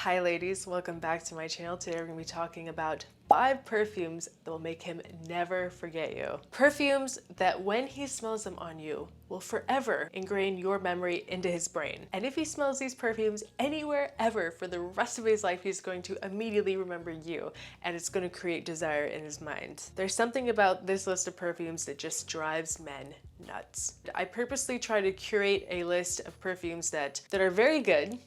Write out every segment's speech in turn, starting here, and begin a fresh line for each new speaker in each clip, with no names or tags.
Hi ladies, welcome back to my channel. Today we're going to be talking about 5 perfumes that will make him never forget you. Perfumes that when he smells them on you will forever ingrain your memory into his brain. And if he smells these perfumes anywhere ever for the rest of his life, he's going to immediately remember you and it's going to create desire in his mind. There's something about this list of perfumes that just drives men nuts. I purposely try to curate a list of perfumes that are very good,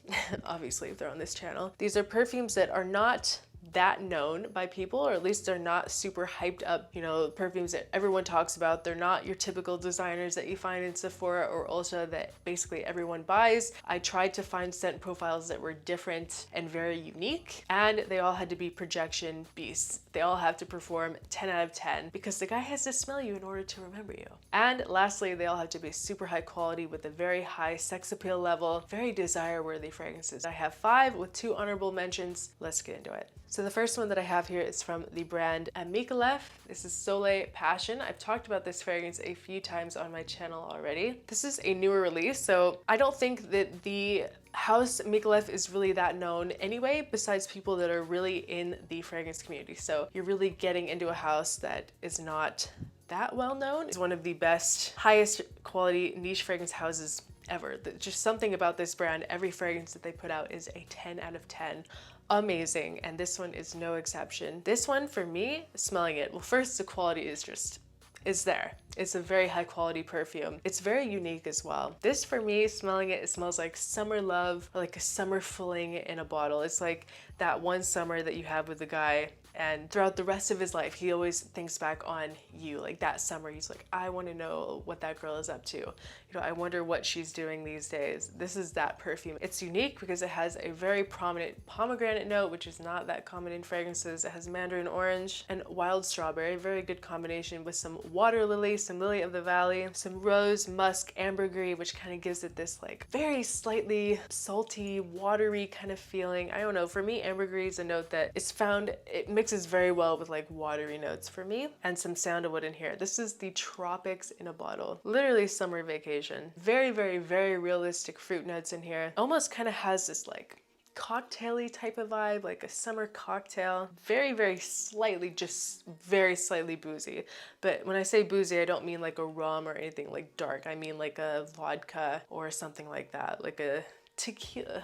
obviously if they're on this channel. These are perfumes that are not that known by people, or at least they're not super hyped up, you know, perfumes that everyone talks about. They're not your typical designers that you find in Sephora or Ulta that basically everyone buys. I tried to find scent profiles that were different and very unique, and they all had to be projection beasts. They all have to perform 10 out of 10 because the guy has to smell you in order to remember you. And lastly, they all have to be super high quality with a very high sex appeal level, very desire worthy fragrances. I have 5 with 2 honorable mentions. Let's get into it. So the first one that I have here is from the brand Amicalef. This is Soleil Passion. I've talked about this fragrance a few times on my channel already. This is a newer release, so I don't think that the house Amicalef is really that known anyway, besides people that are really in the fragrance community. So you're really getting into a house that is not that well known. It's one of the best, highest quality niche fragrance houses ever. Just something about this brand, every fragrance that they put out is a 10 out of 10. Amazing, and this one is no exception. This one, for me, smelling it, well, first, the quality is there. It's a very high quality perfume. It's very unique as well. This, for me, smelling it, it smells like summer love, or like a summer fling in a bottle. It's like that one summer that you have with the guy, and throughout the rest of his life, he always thinks back on you. Like that summer, he's like, I want to know what that girl is up to. You know, I wonder what she's doing these days. This is that perfume. It's unique because it has a very prominent pomegranate note, which is not that common in fragrances. It has mandarin orange and wild strawberry, very good combination with some water lily, some lily of the valley, some rose, musk, ambergris, which kind of gives it this like very slightly salty, watery kind of feeling. I don't know, for me, ambergris is a note that is found, it mixes very well with like watery notes for me, and some sandalwood in here. This is the tropics in a bottle, literally summer vacation. Very, very, very realistic fruit notes in here. Almost kind of has this like cocktaily type of vibe, like a summer cocktail. Very, very slightly, just very slightly boozy. But when I say boozy, I don't mean like a rum or anything like dark. I mean like a vodka or something like that, like a tequila.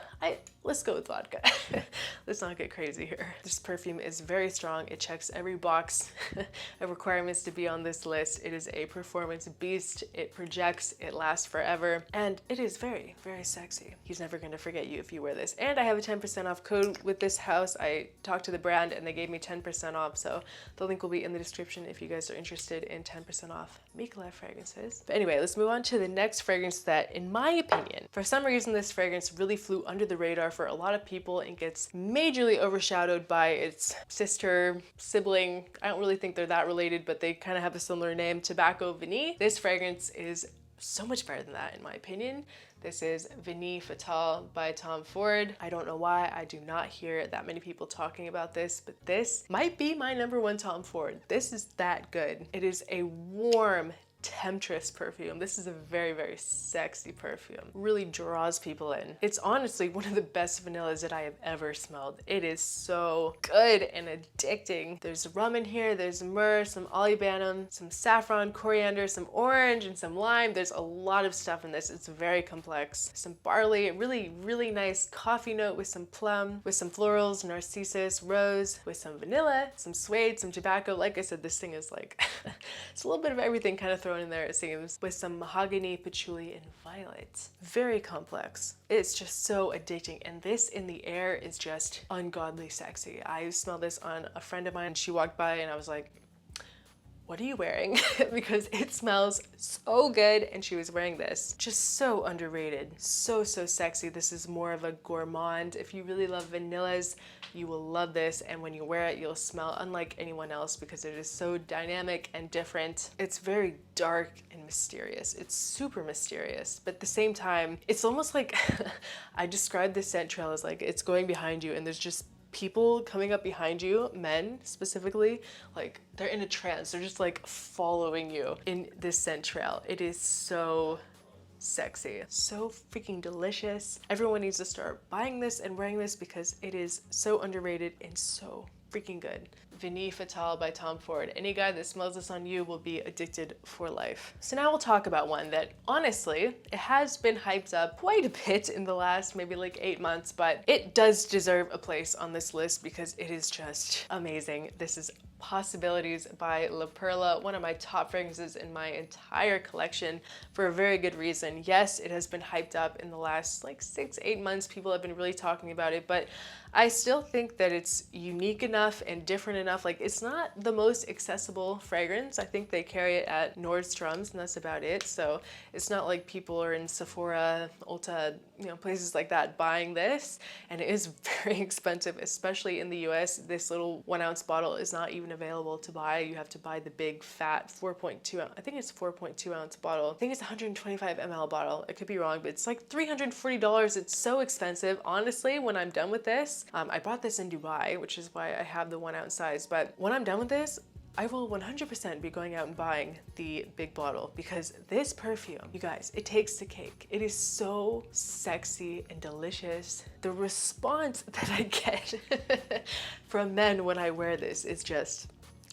Let's go with vodka. Let's not get crazy here. This perfume is very strong. It checks every box of requirements to be on this list. It is a performance beast. It projects, it lasts forever, and it is very, very sexy. He's never gonna forget you if you wear this. And I have a 10% off code with this house. I talked to the brand and they gave me 10% off, so the link will be in the description if you guys are interested in 10% off Amicalef fragrances. But anyway, let's move on to the next fragrance that, in my opinion, for some reason this fragrance really flew under the radar for a lot of people and gets majorly overshadowed by its sister, sibling. I don't really think they're that related, but they kind of have a similar name, Tobacco Vanille. This fragrance is so much better than that in my opinion. This is Vanille Fatale by Tom Ford. I don't know why I do not hear that many people talking about this, but this might be my #1 Tom Ford. This is that good. It is a warm, temptress perfume. This is a very, very sexy perfume. Really draws people in. It's honestly one of the best vanillas that I have ever smelled. It is so good and addicting. There's rum in here, there's myrrh, some olibanum, some saffron, coriander, some orange, and some lime. There's a lot of stuff in this. It's very complex. Some barley, really, really nice coffee note with some plum, with some florals, narcissus, rose, with some vanilla, some suede, some tobacco. Like I said, this thing is like, it's a little bit of everything kind of thrown in there, it seems, with some mahogany, patchouli, and violet. Very complex. It's just so addicting, and this in the air is just ungodly sexy. I smelled this on a friend of mine. She walked by and I was like, what are you wearing? Because it smells so good, and she was wearing this. Just so underrated. So, so sexy. This is more of a gourmand. If you really love vanillas, you will love this, and when you wear it, you'll smell unlike anyone else because it is so dynamic and different. It's very dark and mysterious. It's super mysterious, but at the same time, it's almost like I describe this scent trail as like it's going behind you and there's just people coming up behind you, men specifically, like they're in a trance. They're just like following you in this scent trail. It is so sexy. So freaking delicious. Everyone needs to start buying this and wearing this because it is so underrated and so freaking good. Vanille Fatale by Tom Ford. Any guy that smells this on you will be addicted for life. So now we'll talk about one that honestly, it has been hyped up quite a bit in the last maybe like 8 months, but it does deserve a place on this list because it is just amazing. This is Possibilities by La Perla, one of my top fragrances in my entire collection for a very good reason. Yes, it has been hyped up in the last like 6-8 months. People have been really talking about it, but I still think that it's unique enough and different enough. Like, it's not the most accessible fragrance. I think they carry it at Nordstrom's and that's about it. So it's not like people are in Sephora, Ulta, you know, places like that buying this. And it is very expensive, especially in the US. This little 1 ounce bottle is not even available to buy. You have to buy the big fat 4.2 ounce, I think it's 4.2 ounce bottle. I think it's 125 ml bottle. I could be wrong, but it's like $340. It's so expensive. Honestly, when I'm done with this, I bought this in Dubai, which is why I have the 1 ounce size. But when I'm done with this, I will 100% be going out and buying the big bottle because this perfume, you guys, it takes the cake. It is so sexy and delicious. The response that I get from men when I wear this is just,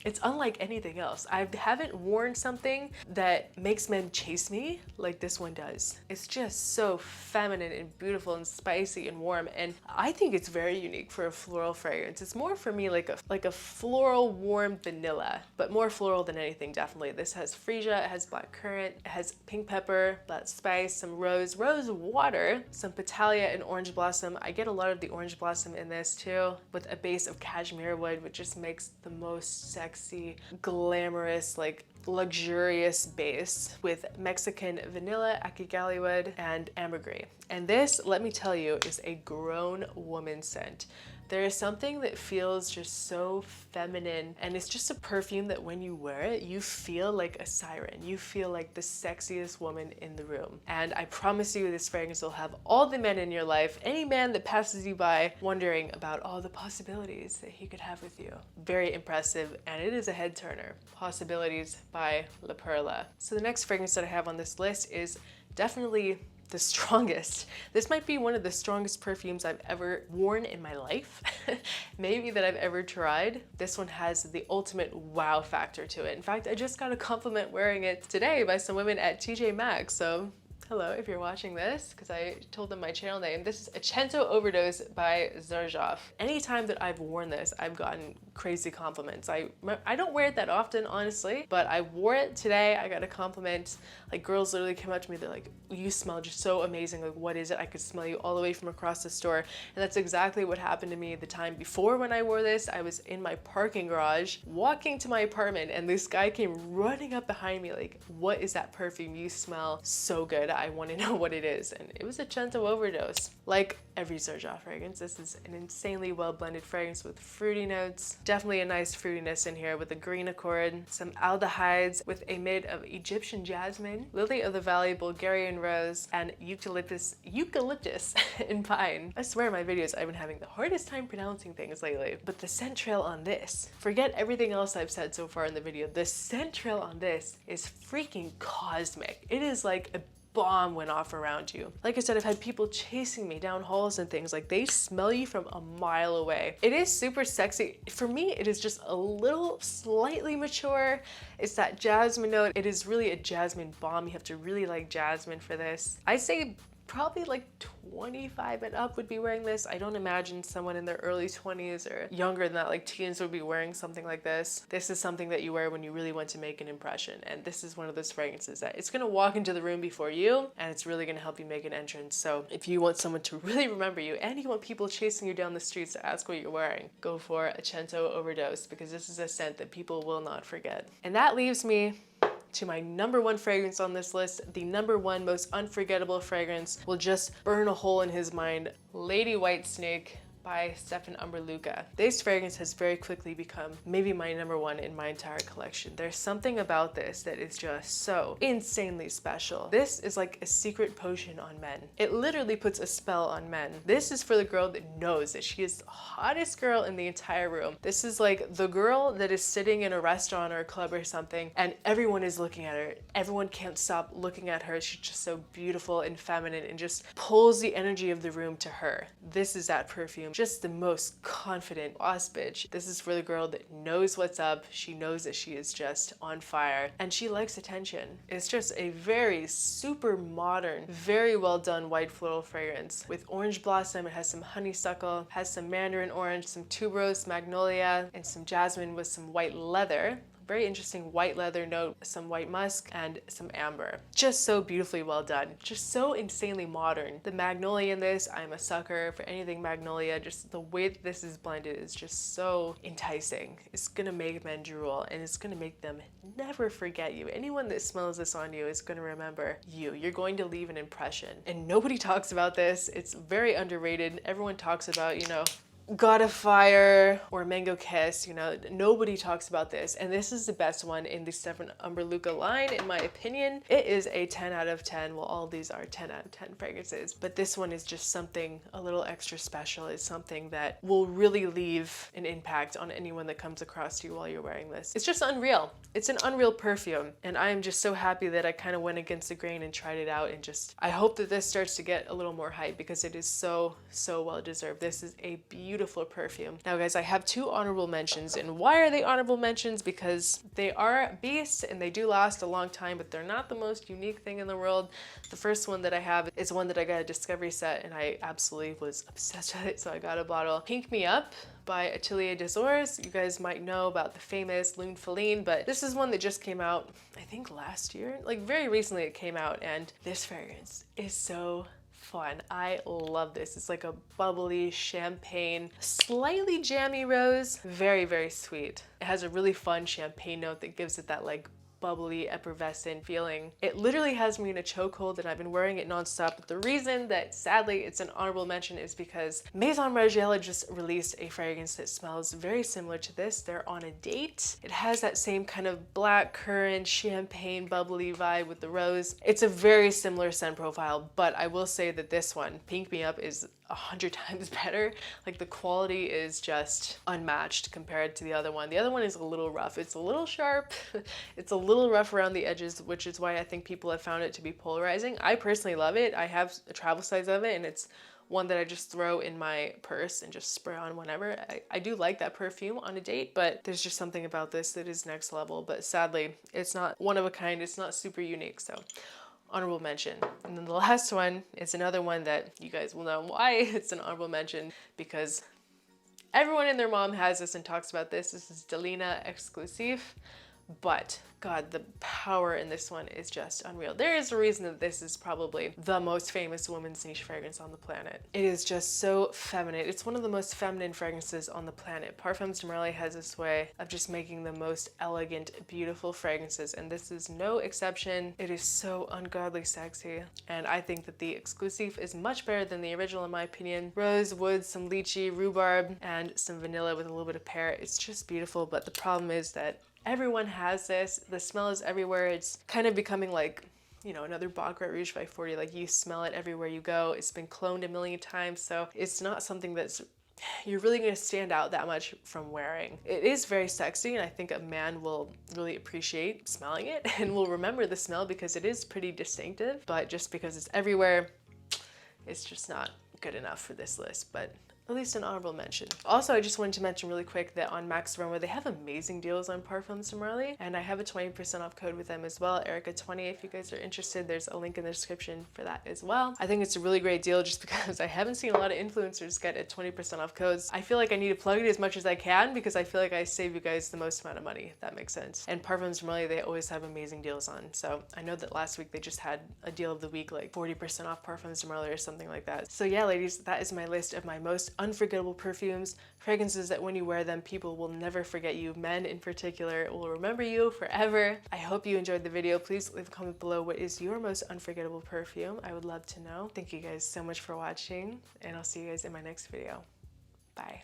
it's unlike anything else. I haven't worn something that makes men chase me like this one does. It's just so feminine and beautiful and spicy and warm, and I think it's very unique for a floral fragrance. It's more for me like a floral warm vanilla, but more floral than anything, definitely. This has freesia, it has black currant, it has pink pepper, black spice, some rose water, some Petalia and orange blossom. I get a lot of the orange blossom in this too, with a base of cashmere wood, which just makes the most sexy, glamorous, like luxurious base with Mexican vanilla, akigali wood, and ambergris. And this, let me tell you, is a grown woman scent. There is something that feels just so feminine, and it's just a perfume that when you wear it, you feel like a siren. You feel like the sexiest woman in the room. And I promise you this fragrance will have all the men in your life, any man that passes you by, wondering about all the possibilities that he could have with you. Very impressive, and it is a head turner. Possibilities by La Perla. So the next fragrance that I have on this list is definitely the strongest. This might be one of the strongest perfumes I've ever worn in my life, maybe that I've ever tried. This one has the ultimate wow factor to it. In fact, I just got a compliment wearing it today by some women at TJ Maxx, so hello if you're watching this, because I told them my channel name. This is Accento Overdose by Xarjoff. Anytime that I've worn this, I've gotten crazy compliments. I don't wear it that often, honestly, but I wore it today. I got a compliment. Like, girls literally came up to me, they're like, you smell just so amazing. Like, what is it? I could smell you all the way from across the store. And that's exactly what happened to me the time before when I wore this. I was in my parking garage, walking to my apartment, and this guy came running up behind me like, what is that perfume? You smell so good. I want to know what it is. And it was Accento Overdose. Like every Xarjoff fragrance, this is an insanely well blended fragrance with fruity notes. Definitely a nice fruitiness in here with a green accord, some aldehydes with a mid of Egyptian jasmine, lily of the valley, Bulgarian rose, and eucalyptus and pine. I swear in my videos I've been having the hardest time pronouncing things lately. But the scent trail on this, forget everything else I've said so far in the video, the scent trail on this is freaking cosmic. It is like a bomb went off around you. Like I said, I've had people chasing me down halls and things. Like, they smell you from a mile away. It is super sexy. For me, it is just a little slightly mature. It's that jasmine note. It is really a jasmine bomb. You have to really like jasmine for this. I say probably like 25 and up would be wearing this. I don't imagine someone in their early 20s or younger than that, like teens, would be wearing something like this. This is something that you wear when you really want to make an impression. And this is one of those fragrances that it's gonna walk into the room before you, and it's really gonna help you make an entrance. So if you want someone to really remember you, and you want people chasing you down the streets to ask what you're wearing, go for Accento Overdose, because this is a scent that people will not forget. And that leaves me to my #1 fragrance on this list. The #1 most unforgettable fragrance will just burn a hole in his mind. Lady White Snake by Stefan Umberluca. This fragrance has very quickly become maybe my #1 in my entire collection. There's something about this that is just so insanely special. This is like a secret potion on men. It literally puts a spell on men. This is for the girl that knows that she is the hottest girl in the entire room. This is like the girl that is sitting in a restaurant or a club or something and everyone is looking at her. Everyone can't stop looking at her. She's just so beautiful and feminine and just pulls the energy of the room to her. This is that perfume. Just the most confident boss bitch. This is for the girl that knows what's up. She knows that she is just on fire and she likes attention. It's just a very super modern, very well done white floral fragrance with orange blossom. It has some honeysuckle, has some mandarin orange, some tuberose, magnolia, and some jasmine with some white leather. Very interesting white leather note, some white musk, and some amber. Just so beautifully well done. Just so insanely modern. The magnolia in this, I'm a sucker for anything magnolia. Just the way that this is blended is just so enticing. It's gonna make men drool and it's gonna make them never forget you. Anyone that smells this on you is gonna remember you. You're going to leave an impression. And nobody talks about this. It's very underrated. Everyone talks about, you know, God of Fire or Mango Kiss, you know, nobody talks about this. And this is the best one in the Stefan Umberluca line, in my opinion. It is a 10 out of 10. Well, all these are 10 out of 10 fragrances, but this one is just something a little extra special. It's something that will really leave an impact on anyone that comes across you while you're wearing this. It's just unreal. It's an unreal perfume. And I am just so happy that I kind of went against the grain and tried it out, and just, I hope that this starts to get a little more hype because it is so, so well deserved. This is a beautiful perfume. Now guys, I have 2 honorable mentions, and why are they honorable mentions? Because they are beasts and they do last a long time, but they're not the most unique thing in the world. The first one that I have is one that I got a discovery set and I absolutely was obsessed with it, so I got a bottle. Pink Me Up by Atelier des Ors. You guys might know about the famous Lune Feline, but this is one that just came out, I think last year, like very recently it came out, and this fragrance is so fun. I love this. It's like a bubbly champagne, slightly jammy rose, very, very sweet. It has a really fun champagne note that gives it that like bubbly, effervescent feeling. It literally has me in a chokehold and I've been wearing it nonstop. But the reason that sadly it's an honorable mention is because Maison Margiela just released a fragrance that smells very similar to this. They're on a date. It has that same kind of black currant, champagne, bubbly vibe with the rose. It's a very similar scent profile, but I will say that this one, Pink Me Up, is 100 times better. Like the quality is just unmatched compared to the other one. The other one is a little rough. It's a little sharp. It's a little rough around the edges, which is why I think people have found it to be polarizing. I personally love it. I have a travel size of it and it's one that I just throw in my purse and just spray on whenever. I do like that perfume on a date, but there's just something about this that is next level. But sadly, it's not one of a kind. It's not super unique. So honorable mention. And then the last one is another one that you guys will know why it's an honorable mention, because everyone and their mom has this and talks about this. This is Delina Exclusive, but God, the power in this one is just unreal. There is a reason that this is probably the most famous women's niche fragrance on the planet. It is just so feminine. It's one of the most feminine fragrances on the planet. Parfums de Marly has this way of just making the most elegant, beautiful fragrances, and this is no exception. It is so ungodly sexy, and I think that the Exclusive is much better than the original in my opinion. Rose, wood, some lychee, rhubarb, and some vanilla with a little bit of pear. It's just beautiful, but the problem is that everyone has this. The smell is everywhere. It's kind of becoming like, you know, another Baccarat Rouge by 40. Like you smell it everywhere you go. It's been cloned a million times, so it's not something that's you're really going to stand out that much from wearing. It is very sexy, and I think a man will really appreciate smelling it and will remember the smell because it is pretty distinctive, but just because it's everywhere, it's just not good enough for this list. But at least an honorable mention. Also, I just wanted to mention really quick that on Max Aroma, they have amazing deals on Parfums de Marly, and I have a 20% off code with them as well, Erica20. If you guys are interested, there's a link in the description for that as well. I think it's a really great deal just because I haven't seen a lot of influencers get a 20% off codes. I feel like I need to plug it as much as I can because I feel like I save you guys the most amount of money, if that makes sense. And Parfums de Marly, they always have amazing deals on. So I know that last week they just had a deal of the week, like 40% off Parfums de Marly or something like that. So yeah, ladies, that is my list of my most unforgettable perfumes, fragrances that when you wear them, people will never forget you. Men in particular will remember you forever. I hope you enjoyed the video. Please leave a comment below what is your most unforgettable perfume. I would love to know. Thank you guys so much for watching, and I'll see you guys in my next video. Bye.